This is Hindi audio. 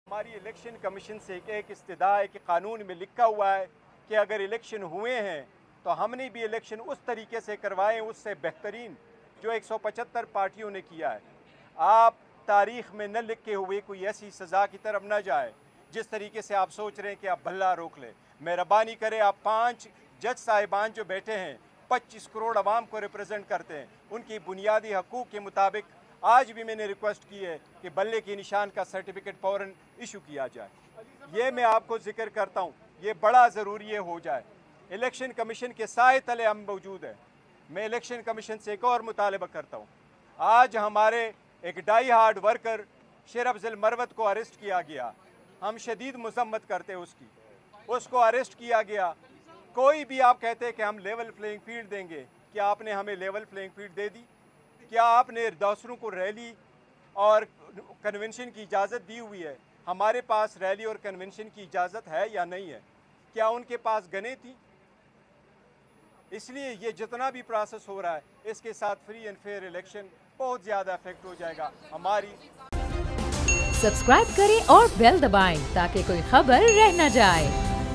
हमारी इलेक्शन कमीशन से एक इस्तदा है कि कानून में लिखा हुआ है कि अगर इलेक्शन हुए हैं तो हमने भी इलेक्शन उस तरीके से करवाएं, उससे बेहतरीन जो 175 पार्टियों ने किया है। आप तारीख़ में न लिखे हुए कोई ऐसी सज़ा की तरफ न जाए जिस तरीके से आप सोच रहे हैं कि आप भल्ला रोक लें। मेहरबानी करें, आप 5 जज साहिबान जो बैठे हैं 25 करोड़ आवाम को रिप्रेजेंट करते हैं, उनकी बुनियादी हकूक़ के मुताबिक आज भी मैंने रिक्वेस्ट की है कि बल्ले के निशान का सर्टिफिकेट फ़ौरन इशू किया जाए। ये मैं आपको जिक्र करता हूँ, ये बड़ा ज़रूरी हो जाए। इलेक्शन कमीशन के साए तले हम मौजूद है। मैं इलेक्शन कमीशन से एक और मुतालबा करता हूँ। आज हमारे एक डाई हार्ड वर्कर शेर अफजल मरवत को अरेस्ट किया गया, हम शदीद मजम्मत करते हैं उसको अरेस्ट किया गया। कोई भी आप कहते हैं कि हम लेवल प्लेइंग फील्ड देंगे, क्या आपने हमें लेवल प्लेइंग फील्ड दे दी? क्या आपने दूसरों को रैली और कन्वेंशन की इजाज़त दी हुई है? हमारे पास रैली और कन्वेंशन की इजाज़त है या नहीं है? क्या उनके पास गने थी? इसलिए ये जितना भी प्रोसेस हो रहा है, इसके साथ फ्री एंड फेयर इलेक्शन बहुत ज़्यादा इफेक्ट हो जाएगा। हमारी सब्सक्राइब करें और बेल दबाएं ताकि कोई खबर रह न जाए।